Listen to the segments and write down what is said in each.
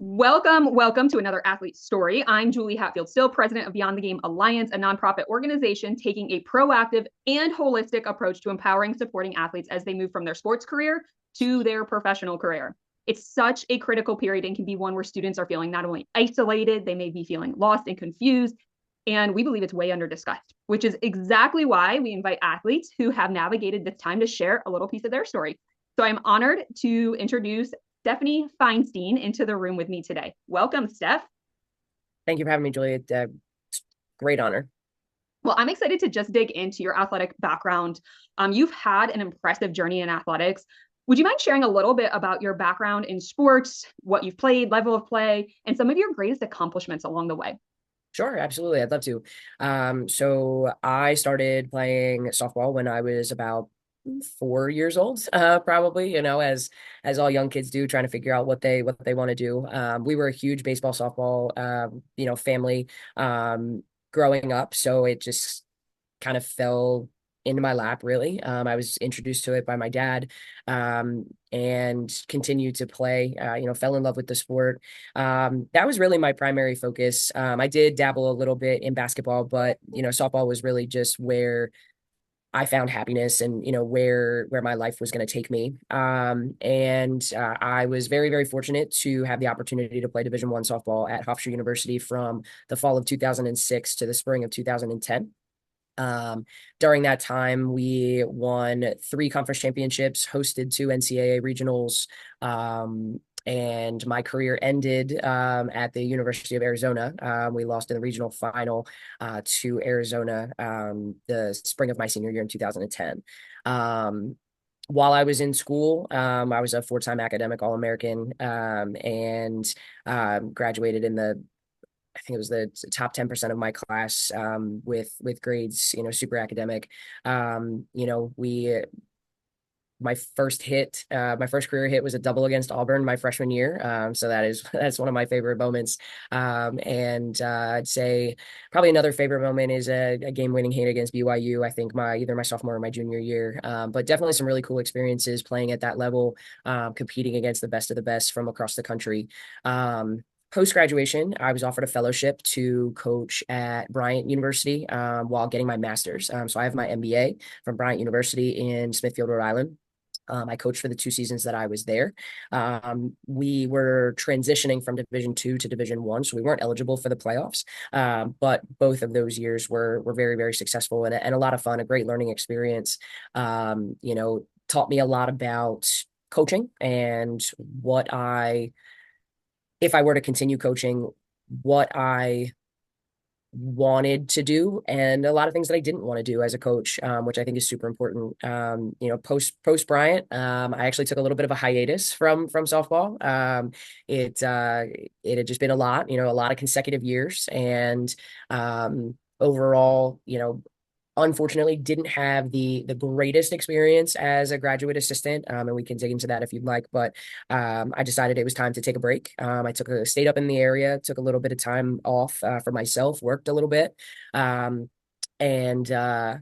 Welcome to another athlete story. I'm Julie Hatfield, still president of Beyond the Game Alliance, a nonprofit organization taking a proactive and holistic approach to empowering and supporting athletes as they move from their sports career to their professional career. It's such a critical period and can be one where students are feeling not only isolated, they may be feeling lost and confused. And we believe it's way under discussed, which is exactly why we invite athletes who have navigated this time to share a little piece of their story. So I'm honored to introduce Stef Feinstein into the room with me today. Welcome, Stef. Thank you for having me, Julia. Great honor. Well, I'm excited to just dig into your athletic background. You've had an impressive journey in athletics. Would you mind sharing a little bit about your background in sports, what you've played, level of play, and some of your greatest accomplishments along the way? Sure, absolutely. I'd love to. So I started playing softball when I was about 4 years old, probably, as all young kids do, trying to figure out what they want to do. We were a huge baseball, softball, family growing up, so it just kind of fell into my lap, really. I was introduced to it by my dad, and continued to play, fell in love with the sport. That was really my primary focus. I did dabble a little bit in basketball, but, softball was really just where I found happiness and, where my life was going to take me. And I was very, very fortunate to have the opportunity to play Division I softball at Hofstra University from the fall of 2006 to the spring of 2010. During that time, we won three conference championships, hosted two NCAA regionals, and my career ended at the University of Arizona. We lost in the regional final to Arizona the spring of my senior year in 2010. While I was in school, I was a four-time academic All-American, and graduated in the I think it was the top 10% of my class, with grades, super academic. We my first career hit was a double against Auburn my freshman year. So that's one of my favorite moments. And I'd say probably another favorite moment is a game-winning hit against BYU. I think either my sophomore or my junior year. But definitely some really cool experiences playing at that level, competing against the best of the best from across the country. Post graduation, I was offered a fellowship to coach at Bryant University, while getting my master's. So I have my MBA from Bryant University in Smithfield, Rhode Island. I coached for the 2 seasons that I was there. We were transitioning from Division II to Division I, so we weren't eligible for the playoffs. But both of those years were very, very successful and a lot of fun, a great learning experience. Taught me a lot about coaching and if I were to continue coaching, what I wanted to do and a lot of things that I didn't want to do as a coach, which I think is super important. Post Bryant, I actually took a little bit of a hiatus from softball. It had just been a lot, a lot of consecutive years, and overall, unfortunately didn't have the greatest experience as a graduate assistant, and we can dig into that if you'd like, but I decided it was time to take a break. I stayed up in the area, took a little bit of time off for myself, worked a little bit, um, and uh,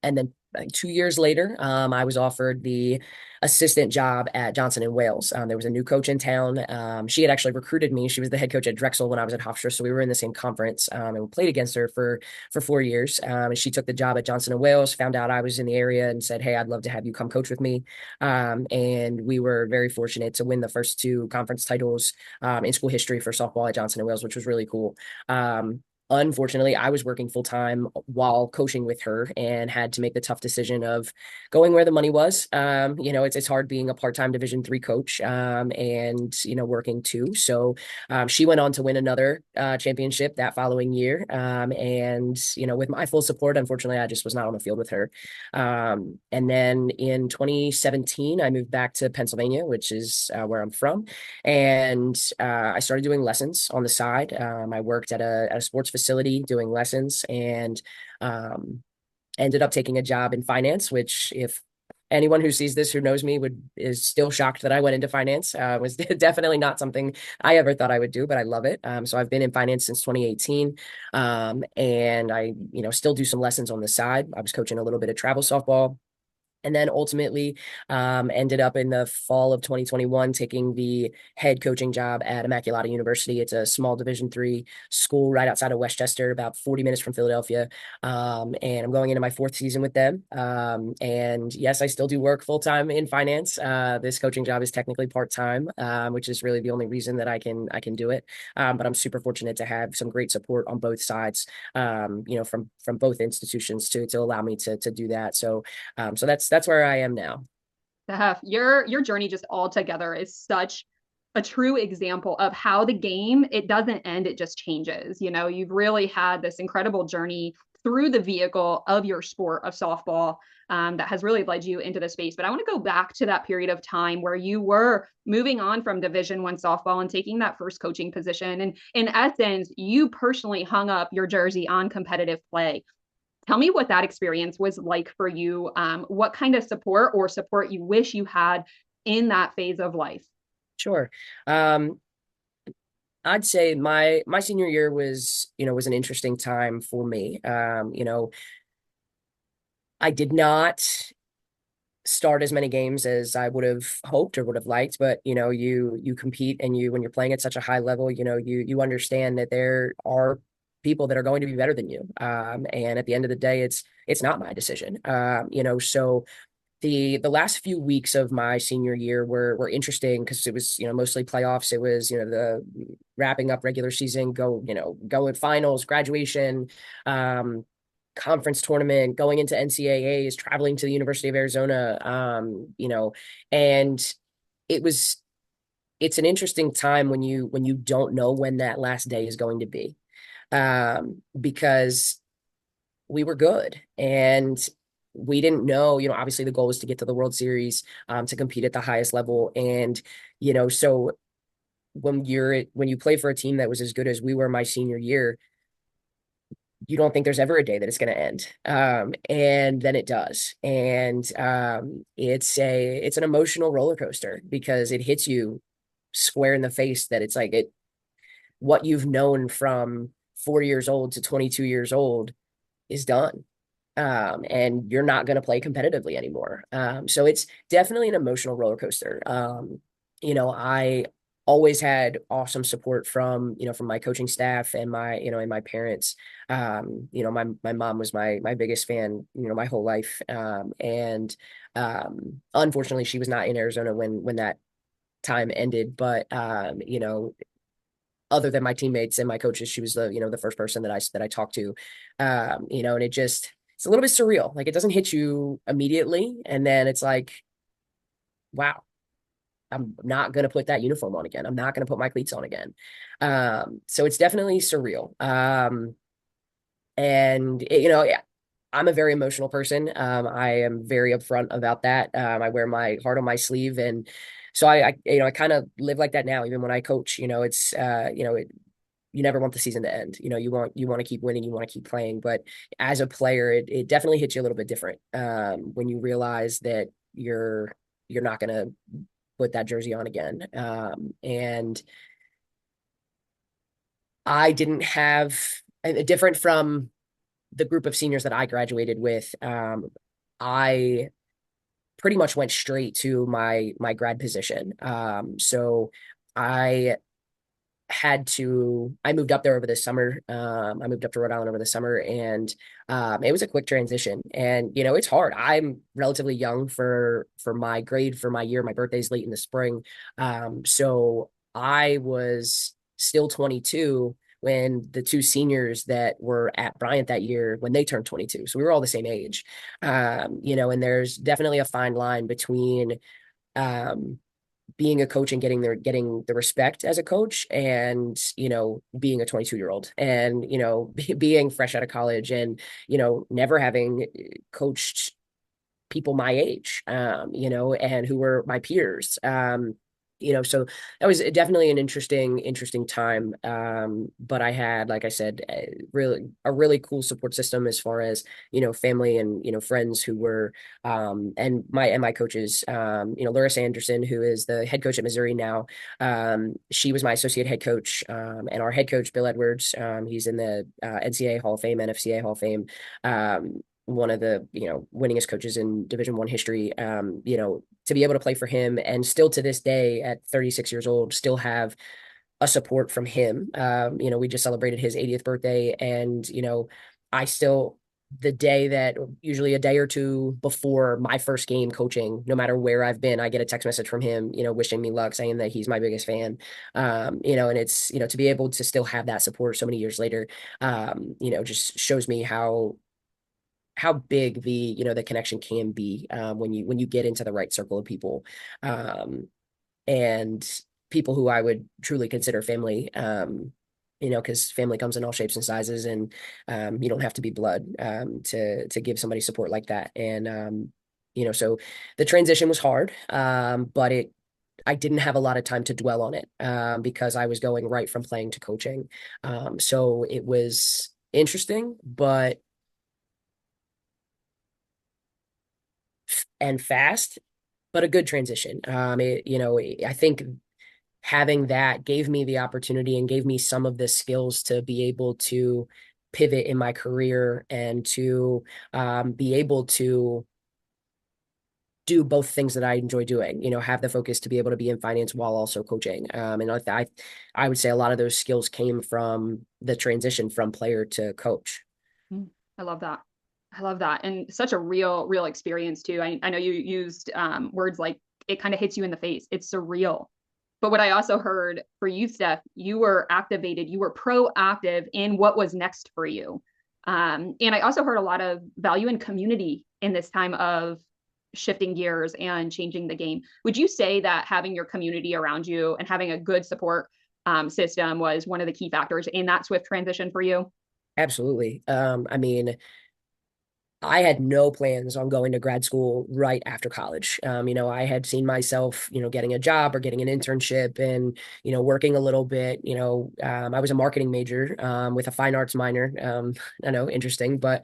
and then 2 years later, I was offered the assistant job at Johnson and Wales. There was a new coach in town. She had actually recruited me. She was the head coach at Drexel when I was at Hofstra, so we were in the same conference, and we played against her for 4 years. And she took the job at Johnson and Wales, found out I was in the area, and said, "Hey, I'd love to have you come coach with me." And we were very fortunate to win the first two conference titles in school history for softball at Johnson and Wales, which was really cool. Unfortunately, I was working full time while coaching with her and had to make the tough decision of going where the money was. It's hard being a part-time Division III coach, and working too. So she went on to win another championship that following year. And with my full support, unfortunately, I just was not on the field with her. And then in 2017, I moved back to Pennsylvania, which is where I'm from, and I started doing lessons on the side. I worked at a sports facility doing lessons, and um, ended up taking a job in finance, which, if anyone who sees this who knows me is still shocked that I went into finance. Was definitely not something I ever thought I would do, but I love it. So I've been in finance since 2018, and I still do some lessons on the side. I was coaching a little bit of travel softball. And then ultimately ended up in the fall of 2021 taking the head coaching job at Immaculata University. It's a small Division III school right outside of Westchester, about 40 minutes from Philadelphia. And I'm going into my fourth season with them. And yes, I still do work full time in finance. This coaching job is technically part time, which is really the only reason that I can do it. But I'm super fortunate to have some great support on both sides, from both institutions to allow me to do that. So that's where I am now. Steph, your journey just altogether is such a true example of how the game, it doesn't end, it just changes. You know, you've really had this incredible journey through the vehicle of your sport of softball, that has really led you into the space. But I want to go back to that period of time where you were moving on from Division I softball and taking that first coaching position. And in essence, you personally hung up your jersey on competitive play. Tell me what that experience was like for you. What kind of support or support you wish you had in that phase of life? Sure. Um, I'd say my senior year was an interesting time for me. I did not start as many games as I would have hoped or would have liked, but you compete, and when you're playing at such a high level, you understand that there are people that are going to be better than you. And at the end of the day, it's not my decision. So the last few weeks of my senior year were interesting because it was mostly playoffs. It was the wrapping up regular season, going finals, graduation, um, conference tournament, going into NCAAs, traveling to the University of Arizona, and it was it's an interesting time when you don't know when that last day is going to be, because we were good and we didn't know, obviously the goal was to get to the World Series, to compete at the highest level. And, so when you play for a team that was as good as we were my senior year, you don't think there's ever a day that it's going to end. And then it does. And it's an emotional roller coaster because it hits you square in the face that it's like what you've known from 4 years old to 22 years old is done. And you're not going to play competitively anymore. So it's definitely an emotional roller coaster. I always had awesome support from my coaching staff and my parents. My mom was my biggest fan, my whole life. And unfortunately, she was not in Arizona when that time ended. But other than my teammates and my coaches, she was the first person that I talked to. And it's a little bit surreal. Like it doesn't hit you immediately, and then it's like, wow, I'm not gonna put that uniform on again. I'm not gonna put my cleats on again. So it's definitely surreal. And yeah, I'm a very emotional person. I am very upfront about that. I wear my heart on my sleeve, and so I kind of live like that now. Even when I coach, it's you never want the season to end. You want to keep winning, you want to keep playing. But as a player, it definitely hits you a little bit different, when you realize that you're not going to put that jersey on again. And I didn't have different from the group of seniors that I graduated with. I pretty much went straight to my grad position. So I I moved up there over the summer. I moved up to Rhode Island over the summer, and it was a quick transition. And it's hard. I'm relatively young for my grade, for my year. My birthday's late in the spring. So I was still 22 when the two seniors that were at Bryant that year, when they turned 22. So we were all the same age. And there's definitely a fine line between um being a coach and getting the respect as a coach, and being a 22-year old, and being fresh out of college, and never having coached people my age, and who were my peers. So that was definitely an interesting time. But I had, like I said, a really cool support system as far as, family and, friends who were, and my coaches, Laura Anderson, who is the head coach at Missouri now. She was my associate head coach, and our head coach, Bill Edwards, he's in the NCAA Hall of Fame, NFCA Hall of Fame. one of the, winningest coaches in Division I history. To be able to play for him and still to this day at 36 years old, still have a support from him. We just celebrated his 80th birthday, and I still, the day that, usually a day or two before my first game coaching, no matter where I've been, I get a text message from him, wishing me luck, saying that he's my biggest fan. And it's, to be able to still have that support so many years later, just shows me how big the connection can be, when you get into the right circle of people. And people who I would truly consider family, because family comes in all shapes and sizes, and you don't have to be blood, to give somebody support like that. And so the transition was hard, but I didn't have a lot of time to dwell on it, because I was going right from playing to coaching. So it was interesting, but and fast, but a good transition. I think having that gave me the opportunity and gave me some of the skills to be able to pivot in my career, and to be able to do both things that I enjoy doing, have the focus to be able to be in finance while also coaching. And I would say a lot of those skills came from the transition from player to coach. I love that. I love that. And such a real experience too. I know you used words like it kind of hits you in the face. It's surreal. But what I also heard for you, Steph, you were activated, you were proactive in what was next for you. And I also heard a lot of value in community in this time of shifting gears and changing the game. Would you say that having your community around you and having a good support system was one of the key factors in that swift transition for you? Absolutely. I mean, I had no plans on going to grad school right after college. I had seen myself, getting a job or getting an internship, and, working a little bit. I was a marketing major, with a fine arts minor. I know, interesting, but,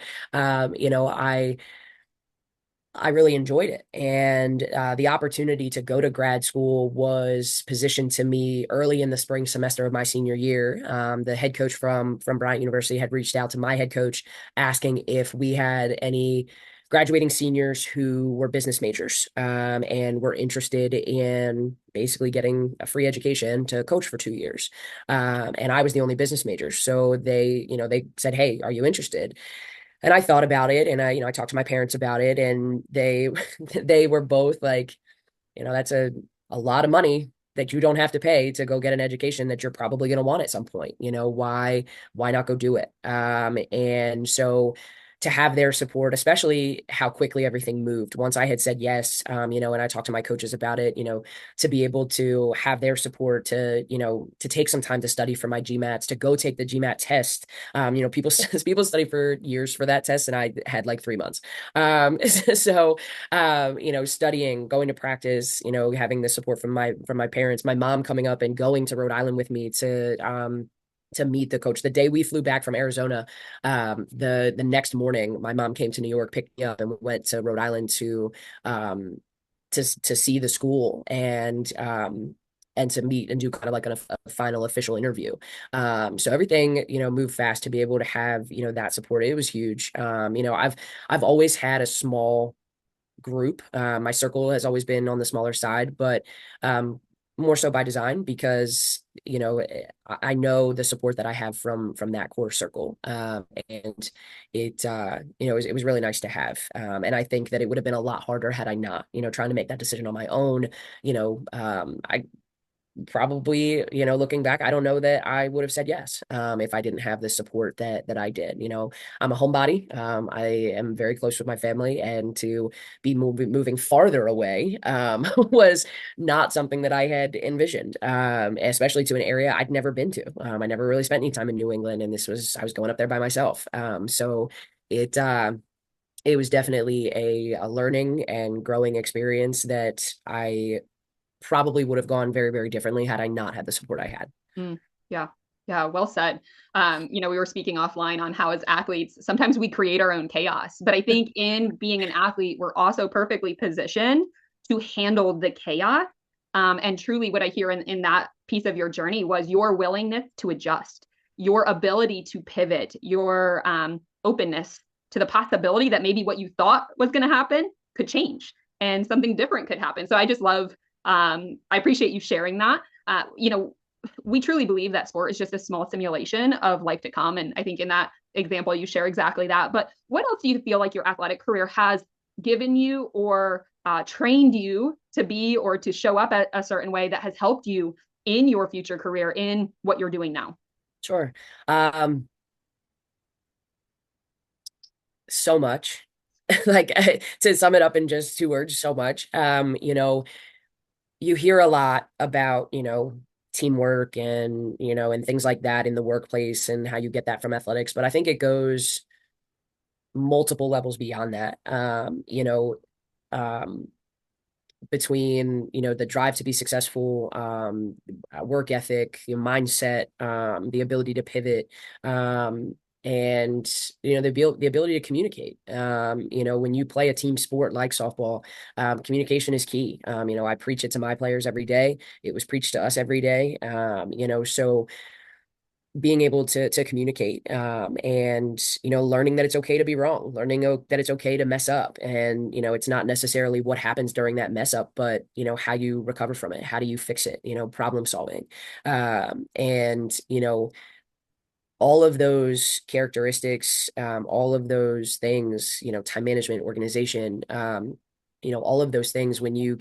I really enjoyed it. And the opportunity to go to grad school was positioned to me early in the spring semester of my senior year. The head coach from Bryant University had reached out to my head coach, asking if we had any graduating seniors who were business majors, and were interested in basically getting a free education to coach for 2 years. And I was the only business major. So they said, "Hey, are you interested?" And I thought about it, and I talked to my parents about it, and they they were both like, that's a lot of money that you don't have to pay to go get an education that you're probably going to want at some point. Why not go do it? And so to have their support, especially how quickly everything moved once I had said yes, and I talked to my coaches about it, to be able to have their support, to take some time to study for my GMATs, to go take the GMAT test. People people study for years for that test, and I had like 3 months. So studying, going to practice, having the support from my parents, my mom coming up and going to Rhode Island with me to meet the coach. The day we flew back from Arizona, the next morning, my mom came to New York, picked me up, and we went to Rhode Island um to see the school, and to meet and do kind of like a final official interview. So everything, moved fast to be able to have, that support. It was huge. I've always had a small group. My circle has always been on the smaller side, but more so by design, because I know the support that I have from that core circle, and it was really nice to have. And I think that it would have been a lot harder had I not, trying to make that decision on my own. I probably, looking back, I don't know that I would have said yes, if I didn't have the support that I did. I'm a homebody. I am very close with my family, and to be moving farther away, was not something that I had envisioned, especially to an area I'd never been to. I never really spent any time in New England, and I was going up there by myself. So it was definitely a learning and growing experience that I probably would have gone very, very differently had I not had the support I had. Yeah. Yeah. Well said. We were speaking offline on how as athletes, sometimes we create our own chaos, but I think in being an athlete, we're also perfectly positioned to handle the chaos. And truly what I hear in that piece of your journey was your willingness to adjust, your ability to pivot, your openness to the possibility that maybe what you thought was going to happen could change and something different could happen. So I just love, I appreciate you sharing that. We truly believe that sport is just a small simulation of life to come. And I think in that example, you share exactly that. But what else do you feel like your athletic career has given you or trained you to be or to show up a certain way that has helped you in your future career in what you're doing now? Sure. Um, so much. Like to sum it up in just two words, so much. You hear a lot about, teamwork and, and things like that in the workplace and how you get that from athletics, but I think it goes multiple levels beyond that. Um, between the drive to be successful, work ethic, your mindset, the ability to pivot, and the ability to communicate. When you play a team sport like softball, communication is key. I preach it to my players every day. It was preached to us every day. So being able to communicate, and learning that it's okay to be wrong, learning that it's okay to mess up, and it's not necessarily what happens during that mess up, but how you recover from it, how do you fix it, problem solving, and all of those characteristics, all of those things, time management, organization, all of those things, when you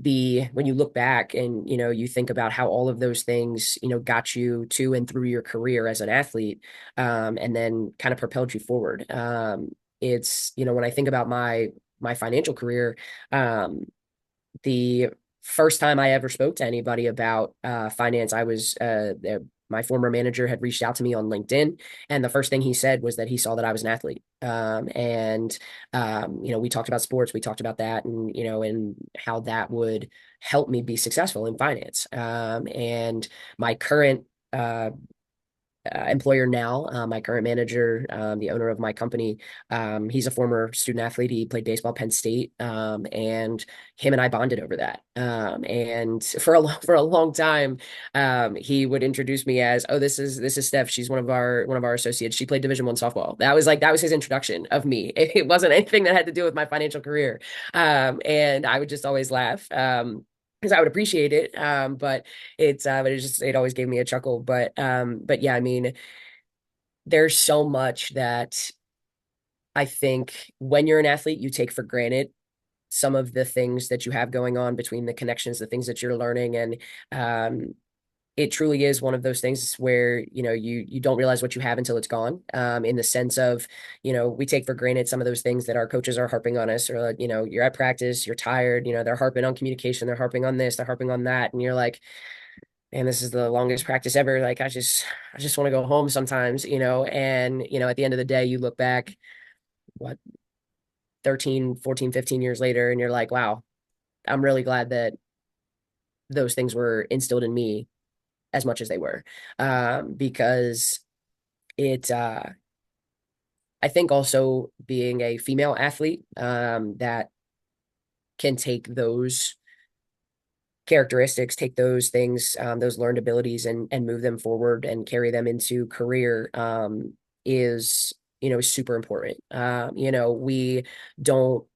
look back and you think about how all of those things got you to and through your career as an athlete, and then kind of propelled you forward. It's when I think about my financial career, the first time I ever spoke to anybody about finance, I was my former manager had reached out to me on LinkedIn, and the first thing he said was that he saw that I was an athlete. We talked about sports, we talked about that, and how that would help me be successful in finance. And my current employer now, my current manager, the owner of my company, he's a former student athlete. He played baseball at Penn State, and him and I bonded over that. And for a long time, he would introduce me as, "Oh, this is Steph. She's one of our associates. She played Division I softball." That was his introduction of me. It wasn't anything that had to do with my financial career, and I would just always laugh. Because I would appreciate it, but it always gave me a chuckle. But yeah, I mean, there's so much that I think when you're an athlete, you take for granted some of the things that you have going on between the connections, the things that you're learning. And it truly is one of those things where, you don't realize what you have until it's gone. In the sense of, we take for granted some of those things that our coaches are harping on us, or, you're at practice, you're tired, they're harping on communication, they're harping on this, they're harping on that. And you're like, and this is the longest practice ever. Like, I just want to go home sometimes, and, at the end of the day, you look back, what, 13, 14, 15 years later, and you're like, wow, I'm really glad that those things were instilled in me as much as they were. Because it, I think also being a female athlete, that can take those characteristics, take those things, those learned abilities, and move them forward and carry them into career, is super important. We don't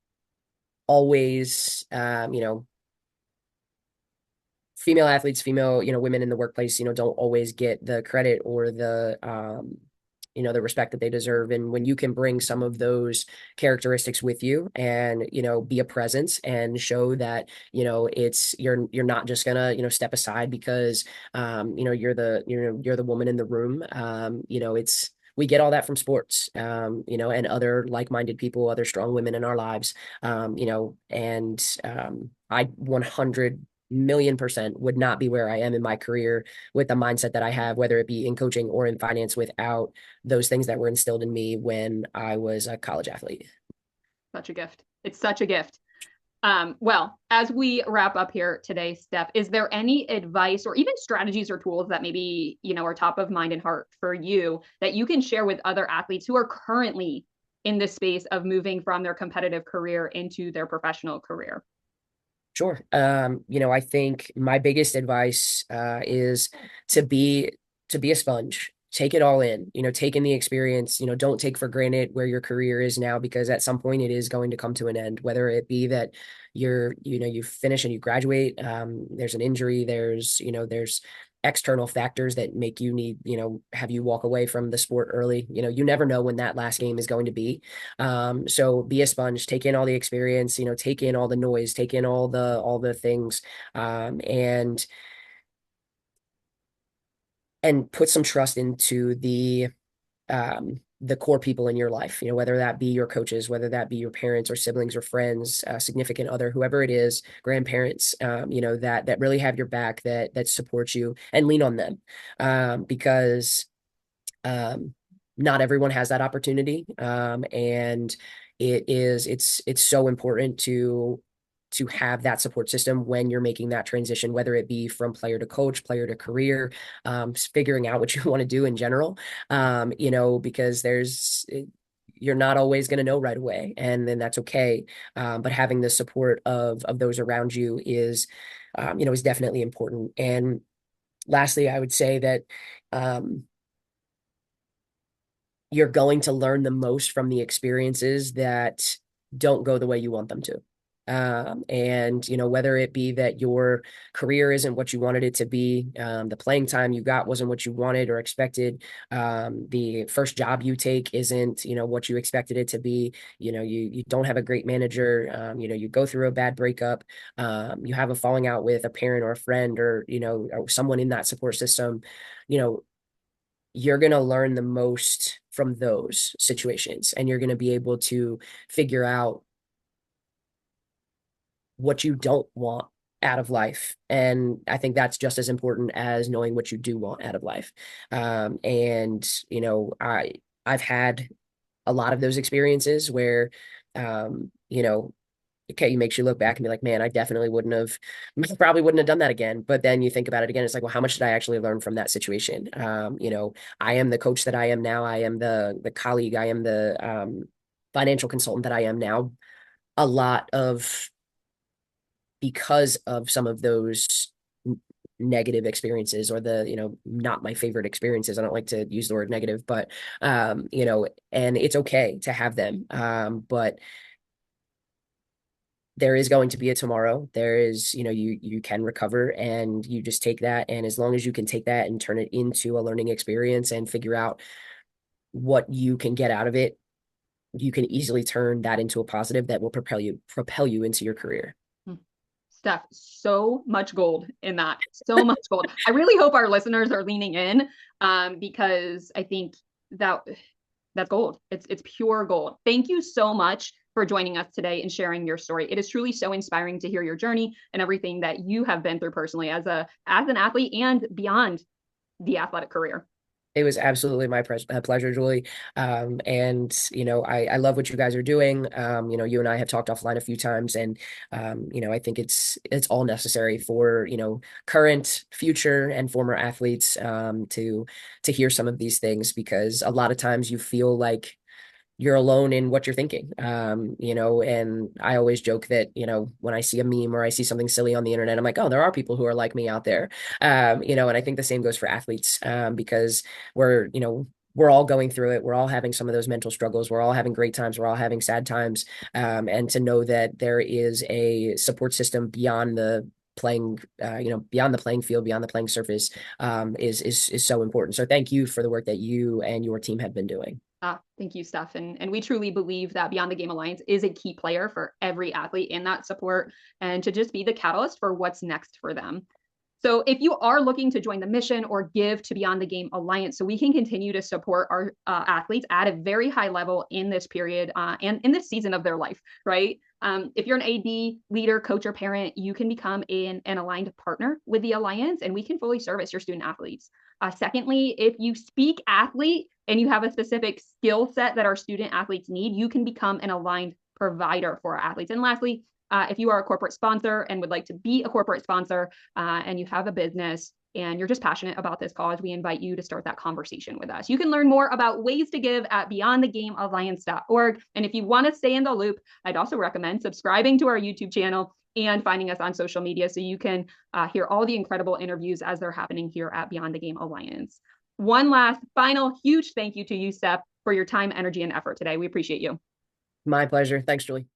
always, female athletes, women in the workplace, don't always get the credit or the respect that they deserve. And when you can bring some of those characteristics with you and, be a presence and show that, you're not just gonna, step aside because, you're the woman in the room. We get all that from sports, and other like-minded people, other strong women in our lives, and I 100 million% would not be where I am in my career with the mindset that I have, whether it be in coaching or in finance, without those things that were instilled in me when I was a college athlete. Such a gift. It's such a gift. Well, as we wrap up here today, Steph, is there any advice or even strategies or tools that maybe, are top of mind and heart for you that you can share with other athletes who are currently in this space of moving from their competitive career into their professional career? Sure. I think my biggest advice is to be to be a sponge, take it all in, take in the experience, don't take for granted where your career is now, because at some point it is going to come to an end, whether it be that you finish and you graduate, there's an injury, there's external factors that make you need, have you walk away from the sport early. You never know when that last game is going to be. So be a sponge, take in all the experience, take in all the noise, take in all the things, and put some trust into the core people in your life, whether that be your coaches, whether that be your parents or siblings or friends, significant other, whoever it is, grandparents, that really have your back, that support you, and lean on them, because um, not everyone has that opportunity, and it's so important to have that support system when you're making that transition, whether it be from player to coach, player to career, figuring out what you want to do in general, because you're not always going to know right away, and then that's okay. But having the support of those around you is definitely important. And lastly, I would say that um, you're going to learn the most from the experiences that don't go the way you want them to. And whether it be that your career isn't what you wanted it to be, the playing time you got wasn't what you wanted or expected, the first job you take isn't, what you expected it to be, you don't have a great manager, you go through a bad breakup, you have a falling out with a parent or a friend, or someone in that support system, you know, you're going to learn the most from those situations, and you're going to be able to figure out what you don't want out of life. And I think that's just as important as knowing what you do want out of life. And I've had a lot of those experiences where, okay, it makes you look back and be like, man, I definitely probably wouldn't have done that again. But then you think about it again, it's like, well, how much did I actually learn from that situation? I am the coach that I am now. I am the colleague. I am the financial consultant that I am now. A lot of Because of some of those negative experiences, or the not my favorite experiences. I don't like to use the word negative, but and it's okay to have them, but there is going to be a tomorrow. There is, you can recover, and you just take that. And as long as you can take that and turn it into a learning experience and figure out what you can get out of it, you can easily turn that into a positive that will propel you into your career. Stef, so much gold in that. So much gold. I really hope our listeners are leaning in, because I think that's gold. It's pure gold. Thank you so much for joining us today and sharing your story. It is truly so inspiring to hear your journey and everything that you have been through personally as an athlete and beyond the athletic career. It was absolutely my pleasure, Julie. And I love what you guys are doing. You and I have talked offline a few times, and I think it's all necessary for current, future, and former athletes, to hear some of these things, because a lot of times you feel like you're alone in what you're thinking. And I always joke that, when I see a meme or I see something silly on the internet, I'm like, oh, there are people who are like me out there. And I think the same goes for athletes, because we're all going through it. We're all having some of those mental struggles. We're all having great times. We're all having sad times. And to know that there is a support system beyond the beyond the playing field, beyond the playing surface, is so important. So thank you for the work that you and your team have been doing. Thank you, Steph. And we truly believe that Beyond the Game Alliance is a key player for every athlete in that support, and to just be the catalyst for what's next for them. So if you are looking to join the mission or give to Beyond the Game Alliance so we can continue to support our athletes at a very high level in this period and in this season of their life, right? If you're an AD, leader, coach, or parent, you can become an aligned partner with the Alliance, and we can fully service your student athletes. Secondly, if you speak athlete and you have a specific skill set that our student athletes need, you can become an aligned provider for our athletes. And lastly, if you are a corporate sponsor and would like to be a corporate sponsor, and you have a business and you're just passionate about this cause, we invite you to start that conversation with us. You can learn more about ways to give at beyondthegamealliance.org. And if you want to stay in the loop, I'd also recommend subscribing to our YouTube channel and finding us on social media so you can hear all the incredible interviews as they're happening here at Beyond the Game Alliance. one last final huge thank you to you, Steph, for your time, energy, and effort today. We appreciate you. My pleasure. Thanks, Julie.